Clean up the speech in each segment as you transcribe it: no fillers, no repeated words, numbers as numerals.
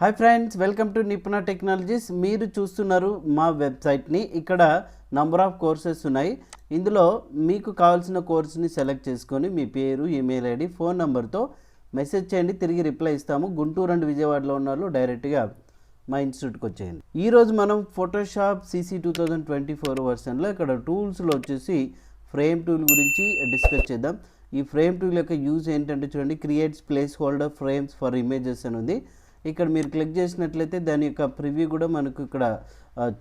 Hi friends, welcome to Nipuna Technologies. మీరు చూస్తున్నారు మా వెబ్సైట్ని. ఇక్కడ నంబర్ ఆఫ్ కోర్సెస్ ఉన్నాయి. ఇందులో మీకు కావాల్సిన కోర్సుని సెలెక్ట్ చేసుకొని మీ పేరు, ఈమెయిల్ ఐడి, ఫోన్ నెంబర్తో మెసేజ్ చేయండి, తిరిగి రిప్లై ఇస్తాము. గుంటూరు అండ్ విజయవాడలో ఉన్న వాళ్ళు డైరెక్ట్గా మా ఇన్స్టిట్యూట్కి వచ్చేయండి. ఈరోజు మనం ఫోటోషాప్ CC 2024 వర్షన్లో ఇక్కడ టూల్స్లో వచ్చేసి ఫ్రేమ్ టూల్ గురించి డిస్కస్ చేద్దాం. ఈ ఫ్రేమ్ టూల్ యొక్క యూజ్ ఏంటంటే చూడండి, creates place holder frames for images అని ఉంది. ఇక్కడ మీరు క్లిక్ చేసినట్లయితే దాని యొక్క ప్రివ్యూ కూడా మనకు ఇక్కడ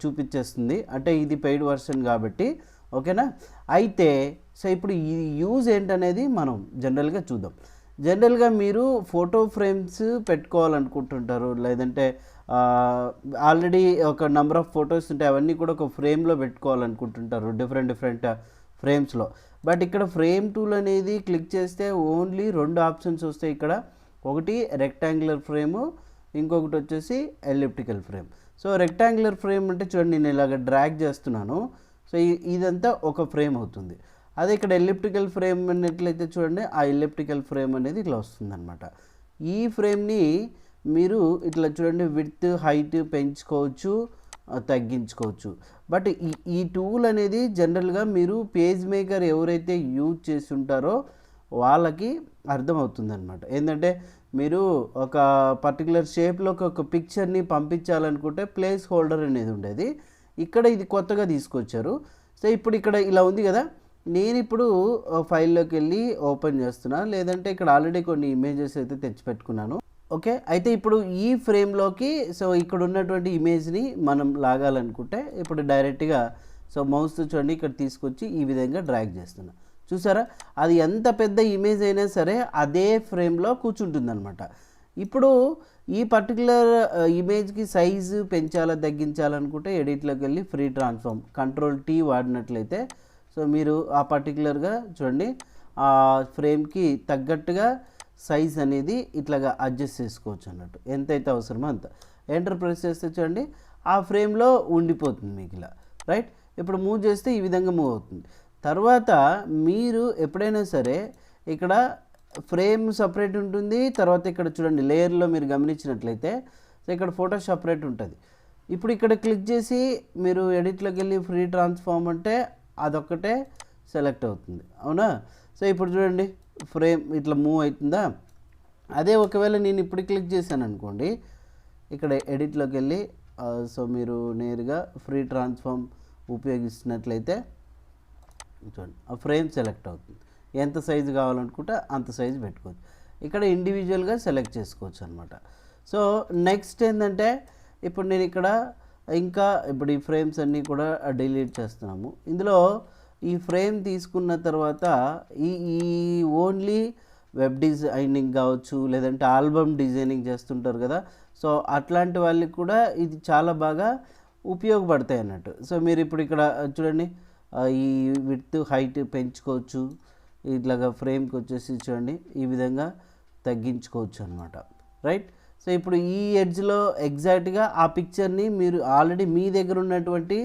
చూపించేస్తుంది. అంటే ఇది పెయిడ్ వర్షన్ కాబట్టి, ఓకేనా. అయితే సో ఇప్పుడు ఈ యూజ్ ఏంటనేది మనం జనరల్గా చూద్దాం. జనరల్గా మీరు ఫోటో ఫ్రేమ్స్ పెట్టుకోవాలనుకుంటుంటారు, లేదంటే ఆల్రెడీ ఒక నెంబర్ ఆఫ్ ఫొటోస్ ఉంటాయి, అవన్నీ కూడా ఒక ఫ్రేమ్లో పెట్టుకోవాలనుకుంటుంటారు, డిఫరెంట్ ఫ్రేమ్స్లో. బట్ ఇక్కడ ఫ్రేమ్ టూల్ అనేది క్లిక్ చేస్తే ఓన్లీ 2 ఆప్షన్స్ వస్తాయి ఇక్కడ. ఒకటి రెక్టాంగులర్ ఫ్రేము, ఇంకొకటి వచ్చేసి elliptical frame. So rectangular frame అంటే చూడండి, నేను ఇలాగ డ్రాగ్ చేస్తున్నాను, సో ఇదంతా ఒక ఫ్రేమ్ అవుతుంది. అదే ఇక్కడ ఎలిప్టికల్ ఫ్రేమ్ అన్నట్లయితే చూడండి, ఆ ఎలిప్టికల్ ఫ్రేమ్ అనేది ఇట్లా వస్తుందన్నమాట. ఈ ఫ్రేమ్ని మీరు ఇట్లా చూడండి, విడ్త్ హైట్ పెంచుకోవచ్చు, తగ్గించుకోవచ్చు. బట్ ఈ టూల్ అనేది జనరల్గా మీరు పేజ్ మేకర్ ఎవరైతే యూజ్ చేసి ఉంటారో వాళ్ళకి అర్థమవుతుంది అనమాట. ఏంటంటే మీరు ఒక పర్టికులర్ షేప్లోకి ఒక పిక్చర్ని పంపించాలనుకుంటే ప్లేస్ హోల్డర్ అనేది ఉండేది, ఇక్కడ ఇది కొత్తగా తీసుకొచ్చారు. సో ఇప్పుడు ఇక్కడ ఇలా ఉంది కదా, నేను ఇప్పుడు ఫైల్లోకి వెళ్ళి ఓపెన్ చేస్తున్నా, లేదంటే ఇక్కడ ఆల్రెడీ కొన్ని ఇమేజెస్ అయితే తెచ్చిపెట్టుకున్నాను. ఓకే, అయితే ఇప్పుడు ఈ ఫ్రేమ్లోకి సో ఇక్కడ ఉన్నటువంటి ఇమేజ్ని మనం లాగాలనుకుంటే ఇప్పుడు డైరెక్ట్గా సో మౌస్ చూడండి ఇక్కడ తీసుకొచ్చి ఈ విధంగా డ్రాగ్ చేస్తున్నా. చూసారా, అది ఎంత పెద్ద ఇమేజ్ అయినా సరే అదే ఫ్రేమ్లో కూర్చుంటుందన్నమాట. ఇప్పుడు ఈ పర్టికులర్ ఇమేజ్కి సైజు పెంచాలా తగ్గించాలనుకుంటే ఎడిట్లోకి వెళ్ళి ఫ్రీ ట్రాన్స్ఫార్మ్ Ctrl+T వాడినట్లయితే సో మీరు ఆ పర్టికులర్గా చూడండి ఆ ఫ్రేమ్కి తగ్గట్టుగా సైజ్ అనేది ఇట్లాగా అడ్జస్ట్ చేసుకోవచ్చు అన్నట్టు, ఎంతైతే అవసరమో అంత. ఎంటర్ ప్రెస్ చేస్తే చూడండి ఆ ఫ్రేమ్లో ఉండిపోతుంది మీకు ఇలా, రైట్. ఇప్పుడు మూవ్ చేస్తే ఈ విధంగా మూవ్ అవుతుంది. తర్వాత మీరు ఎప్పుడైనా సరే ఇక్కడ ఫ్రేమ్ సపరేట్ ఉంటుంది, తర్వాత ఇక్కడ చూడండి లేయర్లో మీరు గమనించినట్లయితే సో ఇక్కడ ఫోటో సపరేట్ ఉంటుంది. ఇప్పుడు ఇక్కడ క్లిక్ చేసి మీరు ఎడిట్లోకి వెళ్ళి ఫ్రీ ట్రాన్స్ఫార్మ్ అంటే అదొక్కటే సెలెక్ట్ అవుతుంది, అవునా. సో ఇప్పుడు చూడండి ఫ్రేమ్ ఇట్లా మూవ్ అవుతుందా. అదే ఒకవేళ నేను ఇప్పుడు క్లిక్ చేశాను అనుకోండి, ఇక్కడ ఎడిట్లోకి వెళ్ళి సో మీరు నేరుగా ఫ్రీ ట్రాన్స్ఫార్మ్ ఉపయోగిస్తున్నట్లయితే చూడండి ఆ ఫ్రేమ్ సెలెక్ట్ అవుతుంది. ఎంత సైజు కావాలనుకుంటే అంత సైజు పెట్టుకోవచ్చు. ఇక్కడ ఇండివిజువల్గా సెలెక్ట్ చేసుకోవచ్చు అనమాట. సో నెక్స్ట్ ఏంటంటే ఇప్పుడు నేను ఇక్కడ ఇంకా ఇప్పుడు ఈ ఫ్రేమ్స్ అన్నీ కూడా డిలీట్ చేస్తున్నాము. ఇందులో ఈ ఫ్రేమ్ తీసుకున్న తర్వాత ఈ ఓన్లీ వెబ్ డిజైనింగ్ కావచ్చు, లేదంటే ఆల్బమ్ డిజైనింగ్ చేస్తుంటారు కదా, సో అట్లాంటి వాళ్ళకి కూడా ఇది చాలా బాగా ఉపయోగపడతాయి అన్నట్టు. సో మీరు ఇప్పుడు ఇక్కడ చూడండి ఈ విడ్త్ హైట్ పెంచుకోవచ్చు, ఇట్లాగా ఫ్రేమ్కి వచ్చేసి చూడండి ఈ విధంగా తగ్గించుకోవచ్చు అనమాట, రైట్. సో ఇప్పుడు ఈ ఎడ్జ్లో ఎగ్జాక్ట్గా ఆ పిక్చర్ని మీరు ఆల్రెడీ మీ దగ్గర ఉన్నటువంటి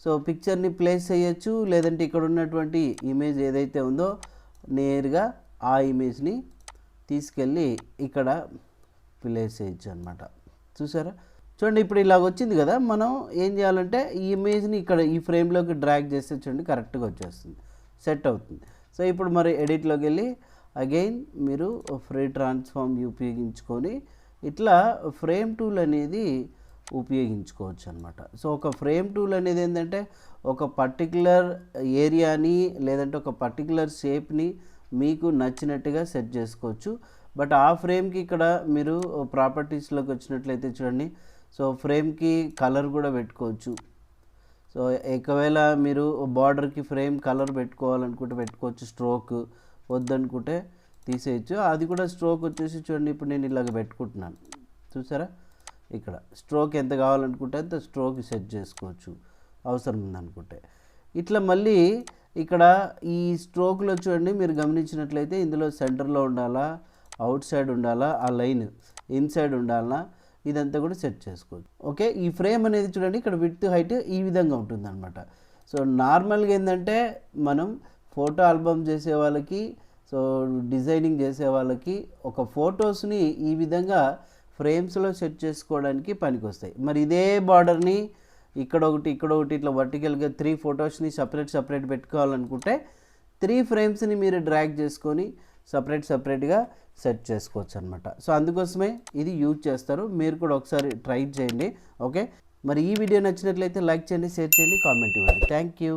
సో పిక్చర్ని ప్లేస్ చేయొచ్చు, లేదంటే ఇక్కడ ఉన్నటువంటి ఇమేజ్ ఏదైతే ఉందో నేరుగా ఆ ఇమేజ్ని తీసుకెళ్ళి ఇక్కడ ప్లేస్ చేయొచ్చు అనమాట. చూసారా, చూడండి ఇప్పుడు ఇలాగ వచ్చింది కదా. మనం ఏం చేయాలంటే ఈ ఇమేజ్ని ఇక్కడ ఈ ఫ్రేమ్లోకి డ్రాగ్ చేస్తే చూడండి కరెక్ట్గా వచ్చేస్తుంది, సెట్ అవుతుంది. సో ఇప్పుడు మరి ఎడిట్లోకి వెళ్ళి అగైన్ మీరు ఫ్రీ ట్రాన్స్ఫార్మ్ ఉపయోగించుకొని ఇట్లా ఫ్రేమ్ టూల్ అనేది ఉపయోగించుకోవచ్చు అనమాట. సో ఒక ఫ్రేమ్ టూల్ అనేది ఏంటంటే ఒక పర్టికులర్ ఏరియాని లేదంటే ఒక పర్టికులర్ షేప్ని మీకు నచ్చినట్టుగా సెట్ చేసుకోవచ్చు. బట్ ఆ ఫ్రేమ్కి ఇక్కడ మీరు ప్రాపర్టీస్లోకి వచ్చినట్లయితే చూడండి, సో ఫ్రేమ్కి కలర్ కూడా పెట్టుకోవచ్చు. సో ఒకవేళ మీరు బార్డర్కి ఫ్రేమ్ కలర్ పెట్టుకోవాలనుకుంటే పెట్టుకోవచ్చు, స్ట్రోక్ వద్దనుకుంటే తీసేయచ్చు. అది కూడా స్ట్రోక్ వచ్చేసి చూడండి ఇప్పుడు నేను ఇలాగ పెట్టుకుంటున్నాను, చూసారా. ఇక్కడ స్ట్రోక్ ఎంత కావాలనుకుంటే అంత స్ట్రోక్ సెట్ చేసుకోవచ్చు అవసరం ఉందనుకుంటే. ఇట్లా మళ్ళీ ఇక్కడ ఈ స్ట్రోక్లో చూడండి మీరు గమనించినట్లయితే ఇందులో సెంటర్లో ఉండాలా, అవుట్ సైడ్ ఉండాలా, ఆ లైన్ ఇన్సైడ్ ఉండాలా, ఇదంతా కూడా సెట్ చేసుకోవచ్చు. ఓకే, ఈ ఫ్రేమ్ అనేది చూడండి ఇక్కడ విడ్త్ హైట్ ఈ విధంగా ఉంటుందన్నమాట. సో నార్మల్గా ఏంటంటే మనం ఫోటో ఆల్బమ్ చేసే వాళ్ళకి, సో డిజైనింగ్ చేసే వాళ్ళకి ఒక ఫొటోస్ని ఈ విధంగా ఫ్రేమ్స్లో సెట్ చేసుకోవడానికి పనికొస్తాయి. మరి ఇదే బార్డర్ని ఇక్కడ ఒకటి ఇట్లా వర్టికల్గా 3 ఫొటోస్ని సపరేట్ పెట్టుకోవాలనుకుంటే 3 ఫ్రేమ్స్ని మీరు డ్రాగ్ చేసుకొని సపరేట్గా సెట్ చేసుకోవచ్చు అనమాట. సో అందుకోసమే ఇది యూజ్ చేస్తారు. మీరు కూడా ఒకసారి ట్రై చేయండి. ఓకే, మరి ఈ వీడియో నచ్చినట్లయితే లైక్ చేయండి, షేర్ చేయండి, కామెంట్ ఇవ్వండి. Thank you.